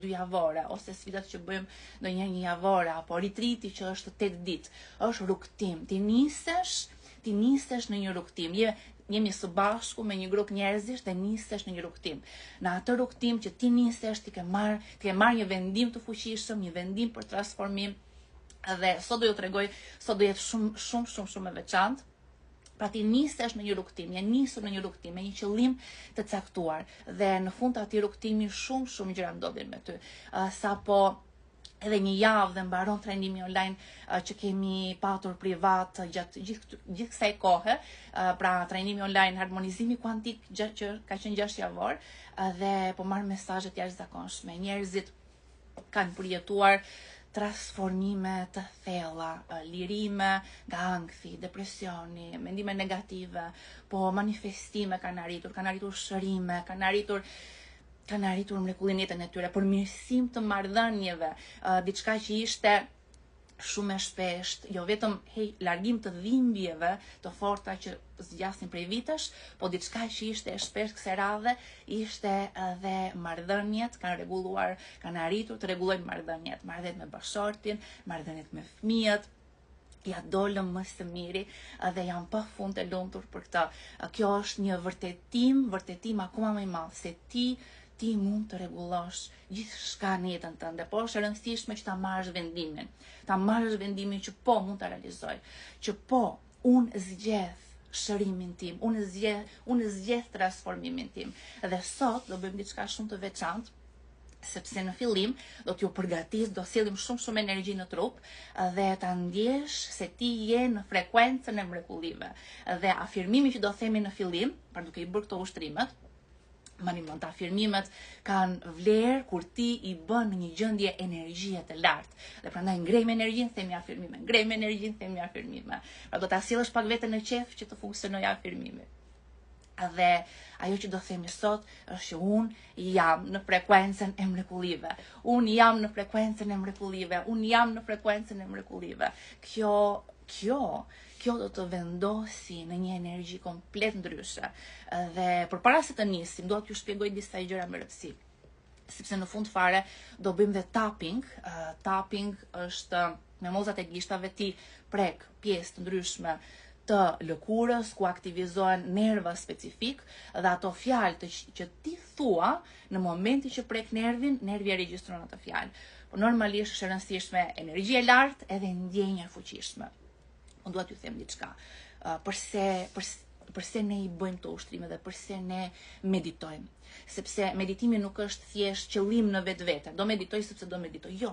2 javore, ose sfidat që bëjmë ndonjëherë 1 javore, apo ritriti që është 8 ditë, është rrugtim. Ti nisesh në një rrugtim. Jemi së bashku me një grup njerëzish dhe nisesh në një rrugtim. Në atë rrugtim që ti nisesh, ti ke marrë një vendim të fuqishëm, një vendim për transformim. Dhe sot do ju tregoj, sot do jetë shumë e veçantë. Pra ti nisesh në një rrugtim, je nisur në një rrugtim me një qëllim të caktuar dhe në fund të atij rrugtimi shumë gjëra ndodhin me ty. Sapo edhe një javë dhe mbaron trajnimi online që kemi patur privat gjatë gjithë kësaj kohe, pra trajnimi online harmonizimi kuantik që ka qenë 6 javor dhe po marr mesazhe të jashtëzakonshme. Njerëzit kanë përjetuar transformime të thella, lirime nga ankthi, depresioni, mendime negative, po manifestime kanë arritur shërime, kanë arritur mrekullinë jetën e tyre, përmirësim të marrëdhënieve, diçka që ishte shumë e shpesht, jo vetëm largim të dhimbjeve të forta që zgjasin prej vitesh, po diçka që ishte e shpesht kësaj radhe, ishte edhe marrëdhëniet, kanë arritur të rregullojnë marrëdhëniet me bashortin, marrëdhëniet me fëmijët, ja dolëm më së miri dhe jam pafund e lumtur për këtë. Kjo është një vërtetim akoma më i madh se ti mund të rregullosh gjithçka në jetën tënde, por është e rëndësishme që ta marrësh vendimin që po mund ta realizoj, që po unë zgjedh shërimin tim, unë zgjedh transformimin tim. Dhe sot do bëjmë diçka shumë të veçantë, sepse në fillim do t'ju përgatis, do sjellim shumë energji në trup dhe ta ndjesh se ti je në frekuencën e mrekullive. Dhe afirmimi që do themi në fillim, për duke i bërë këto ushtrimet, të afirmimet kanë vlerë kur ti i bën në një gjendje energjie të lartë. Dhe prandaj ngrejmë energjinë, themi afirmime. Pra do ta sjellësh pak veten në qef që të funksionojë afirmimi. Dhe ajo që do themi sot është që unë jam në frekuencën e mrekullive. Kjo do të vendosi në një energji komplet ndryshe. Dhe përpara se të nisim, do t'ju shpjegoj disa gjëra me rëndësi. Sepse në fund fare do bëjmë dhe tapping. Tapping është me mozat e gishtave ti prek pjesë të ndryshme të lëkurës, ku aktivizohen nerva specifik dhe ato fjalë që ti thua në momentin që prek nervin, nervi e regjistron ato fjalë. Por normalisht është e rëndësishme energji e lartë edhe ndjenja e fuqishme. Unë dua t'ju them diçka. Përse ne i bëjmë të ushtrime dhe përse ne meditojmë? Sepse meditimi nuk është thjesht qëllim në vetvete. Do meditoj sepse do meditoj. Jo.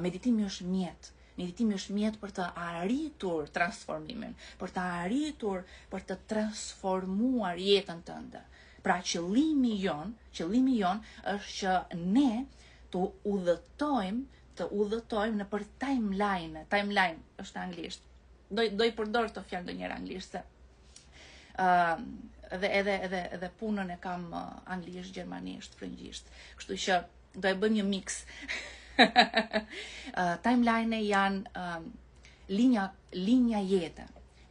Meditimi është mjet. Meditimi është mjet për të arritur transformimin, për të transformuar jetën tënde. Pra qëllimi jon është që ne të udhëtojmë në për timeline. Timeline është anglisht. Do i përdor të fjalë ndonjëherë anglisht se edhe punën e kam anglisht, gjermanisht, frëngjisht. Kështu që do e bëjmë një mix. Timeline janë linja jete.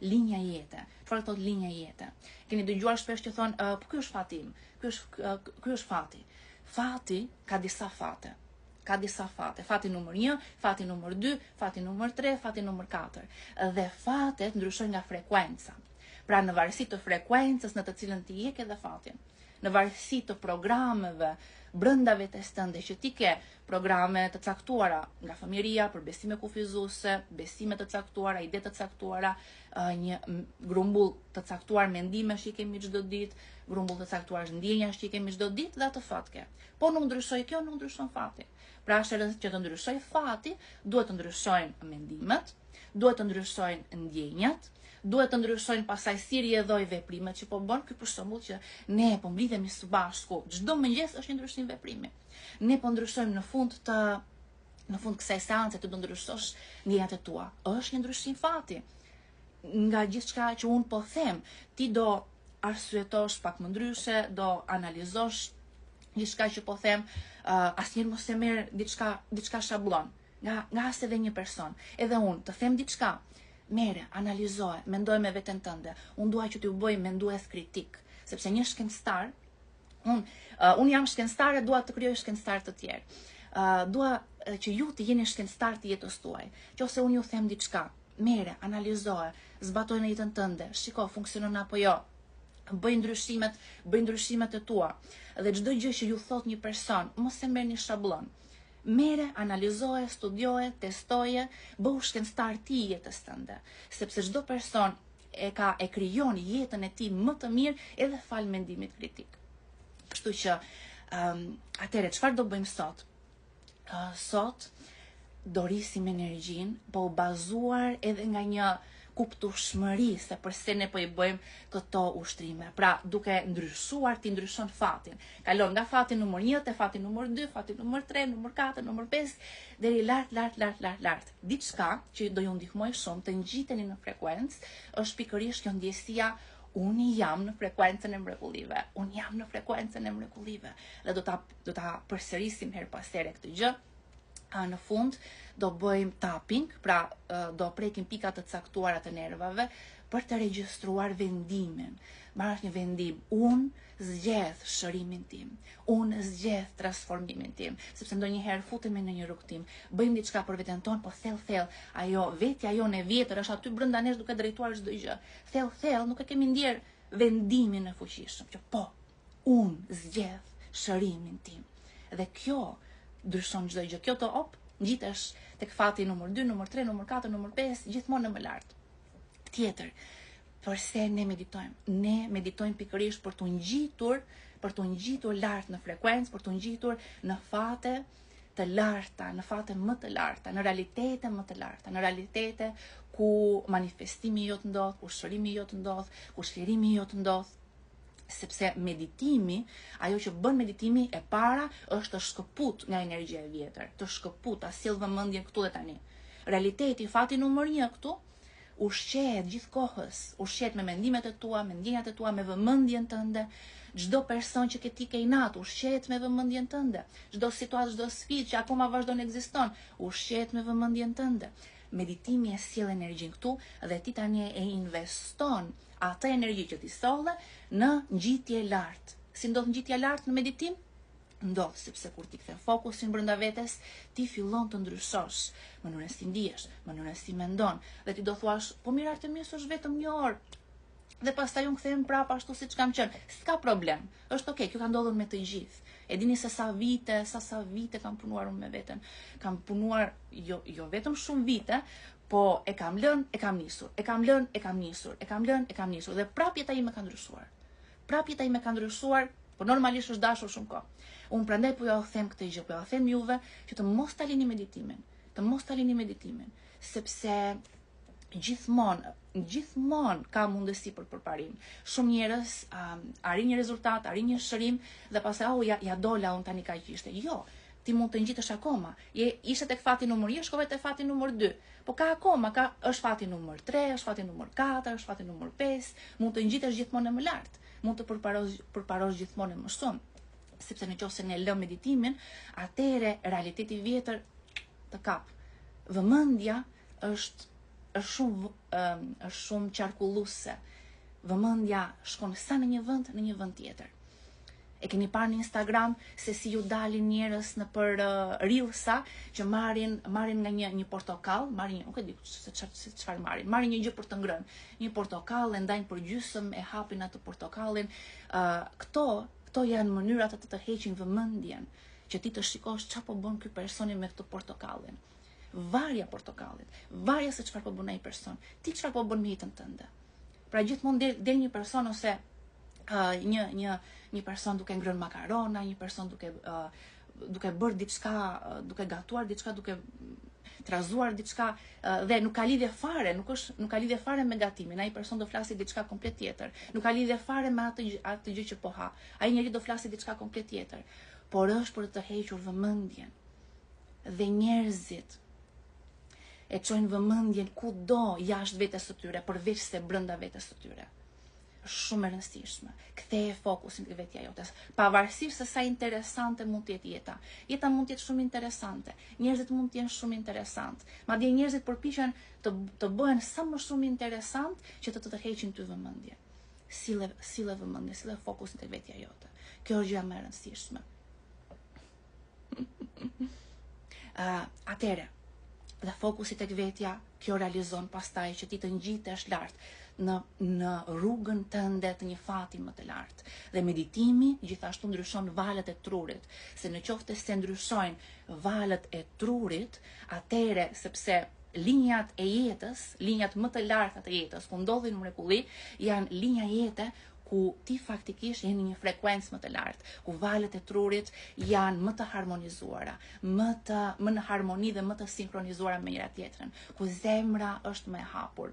Çfarë thotë linja jete? Keni dëgjuar shpesh që thonë, po ky është fati im, ky është fati. Fati ka disa fate. Fati numër 1, fati numër 2, fati numër 3, fati numër 4. Dhe fatet ndryshojnë nga frekuenca. Pra në varësi të frekuencës në të cilën ti je ke dhe fatin. Në varësi të programeve brenda vetes tënde që ti ke programe të caktuara nga fëmijëria për besime kufizuese, besime të caktuara, ide të caktuara, një grumbull të caktuar mendimesh që i kemi çdo ditë, grumbull të caktuar ndjenjash që i kemi çdo ditë dhe atë fat ke. Po nuk ndryshoj kjo, nuk ndryshon fati. Pra është rëndësishme që të ndryshoj fati, duhet të ndryshojnë mendimet, duhet të ndryshojnë ndjenjat, duhet të ndryshojnë pasaj si rrjedhoj veprimet që po bën. Ky për shembull që ne po mblidhemi së bashku, çdo mëngjes është një ndryshim veprimi. Ne po ndryshojmë në fund kësaj seance të do ndryshosh ndjenjat e tua. Është një ndryshim fati. Nga gjithçka që un po them, ti do arsyetosh pak më ndryshe, do analizosh gjithçka që po them, asnjëherë mos e merr diçka shablon, nga as edhe një person. Edhe un të them diçka, mere, analizoje, mendoj me veten tënde. Unë dua që t'ju bëj mendues kritik, sepse një shkencëtar, unë jam shkencëtare, dua të krijoj shkencëtar të tjerë. dua që ju të jeni shkencëtar të jetës tuaj. Nëse unë ju them diçka, mere, analizoje, zbatoj në jetën tënde, shiko, funksionon apo jo. Bëj ndryshimet e tua. Dhe çdo gjë që ju thot një person, mos e merrni shabllon. Mere, analizoje, studioje, testoje, bëhu shkencëtar ti i jetës tënde. Sepse çdo person e krijon jetën e tij më të mirë edhe fal mendimit kritik. Kështu që atëre çfarë do bëjmë sot? Sot do rrisim energjinë, po bazuar edhe nga një kuptueshmëri se përse ne po i bëjmë këto ushtrime. Pra, duke ndryshuar, ti ndryshon fatin. Kalon nga fati numër 1 te fati numër 2, fati numër 3, numër 4, numër 5, deri lart. Diçka që do ju ndihmoj shumë të ngjiteni në frekuencë, është pikërisht kjo ndjesia unë jam në frekuencën e mrekullive. Unë jam në frekuencën e mrekullive. Dhe do ta përsërisim her pas here këtë gjë. Në fund do bëjmë tapping, pra do prekim pikat të caktuara të nervave për të regjistruar vendimin. Marrësh një vendim, unë zgjedh shërimin tim, unë zgjedh transformimin tim, sepse ndonjëherë futemi në një rrugtim, bëjmë diçka për veten tonë, po thellë, ajo vetja jonë e vjetër është aty brenda nesh duke drejtuar çdo gjë. Thellë, nuk e kemi ndier vendimin e fuqishëm, që po, unë zgjedh shërimin tim. Dhe kjo ndryshon çdo gjë. Kjo ngjitesh tek fati numër 2, numër 3, numër 4, numër 5, gjithmonë më lart. Tjetër, përse ne meditojmë? Ne meditojmë pikërisht për të ngjitur lart në frekuencë, për të ngjitur në fate të larta, në fate më të larta, në realitete më të larta, në realitete ku manifestimi jot ndodh, ku shërimi jot ndodh, ku shkërimi jot ndodh. Sepse meditimi, ajo që bën meditimi e para është të shkëput nga energjia e vjetër, të shkëput, ta sjell vëmendjen këtu dhe tani. Realiteti, fati numër 1 këtu, ushqehet gjithkohës, ushqehet me mendimet e tua, me ndjenjat e tua, me vëmendjen tënde. Çdo person që ke ti ke inat, ushqehet me vëmendjen tënde. Çdo situatë, çdo sfidë që akoma vazhdon ekziston, ushqehet me vëmendjen tënde. Meditimi e sjell energjinë këtu dhe ti tani e investon atë energji që ti solle në ngjitje lart. Si ndodh ngjitja lart në meditim? Ndodh sepse kur ti kthen fokusin brenda vetes, ti fillon të ndryshosh mënyrën si ndihesh, mënyrën si mendon, dhe ti do thuash, po mirë Artemis, është vetëm 1 orë. Dhe pastaj unë kthehem prapë ashtu siç kam qenë. S'ka problem. Është okay, kjo ka ndodhur me të gjithë. E dini se sa vite kam punuar unë me veten. Kam punuar jo vetëm shumë vite, po e kam lënë, e kam nisur. E kam lënë, e kam nisur. E kam lënë, e kam nisur. Dhe prapë jeta ime ka ndryshuar. Po normalisht është dashur shumë kohë. Unë prandaj po ja them këtë gjë, po ja them juve që të mos ta lini meditimin. Sepse gjithmonë ka mundësi për përparim. Shumë njerëz arrin një rezultat, arrin një shërim dhe pastaj ja dola unë tani kaq ishte. Jo, ti mund të ngjitesh akoma. Ishe tek fati numër 1, shkove te fati numër 2. Po ka akoma, është fati numër 3, është fati numër 4, është fati numër 5, mund të ngjitesh gjithmonë më lart, mund të përparosh gjithmonë më shumë. Sepse nëse ne lëm meditimin, atëre realiteti vjetër të kap. Vëmendja është shumë qarkulluese. Vëmendja shkon sa në një vend tjetër. E keni parë në Instagram se si ju dalin njerëz në për reelsa që marrin nga një portokall, nuk e di se çfarë marrin një gjë për të ngrënë, një portokall e ndajnë për gjysmë, e hapin atë portokallin. Këto janë mënyrat të heqin vëmendjen, që ti të shikosh çfarë po bën ky personi me këtë portokallin. Varja portokallit, varja se çfarë po bën ai person, ti çfarë po bën me jetën tënde. Pra gjithmonë del një person ose një person duke ngrënë makarona, një person duke bërë diçka, duke gatuar diçka, duke trazuar diçka dhe nuk ka lidhje fare, nuk ka lidhje fare me gatimin. Ai person do flasi diçka komplet tjetër. Nuk ka lidhje fare me atë gjë që po ha. Ai njeri do flasi diçka komplet tjetër. Por është për të hequr vëmendjen. Dhe njerëzit e çojnë vëmendjen kudo jashtë vetes së tyre, përveç se brenda vetes së tyre. Është shumë e rëndësishme. Ktheje fokusin te vetja jote. Pavarësisht se sa interesante mund të jetë jeta. Jeta mund të jetë shumë interesante. Njerëzit mund të jenë shumë interesant. Madje njerëzit përpiqen të bëhen sa më shumë interesant që të heqin ty vëmendjen. Sille vëmendjen, sille fokusin te vetja jote. Kjo është gjë më e rëndësishme. Atere, dhe fokusi tek vetja, kjo realizon pastaj që ti të ngjitesh lart në rrugën tënde të një fati më të lartë. Dhe meditimi gjithashtu ndryshon valët e trurit, se në qoftë se ndryshojnë valët e trurit, atere sepse linjat e jetës, linjat më të larta të jetës, ku ndodhin mrekulli, janë linja jete ku ti faktikisht jeni një frekuencë më të lartë, ku valët e trurit janë më të harmonizuara, më në harmoni dhe më të sinkronizuara me njëra tjetrën, ku zemra është më e hapur.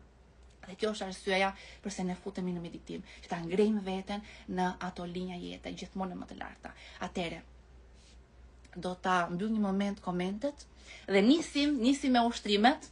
Dhe kjo është arsyeja përse ne futemi në meditim, që ta ngrejmë veten në ato linja jete, gjithmonë më të larta. Atere, do ta mbyll një moment komentet dhe nisim me ushtrimet.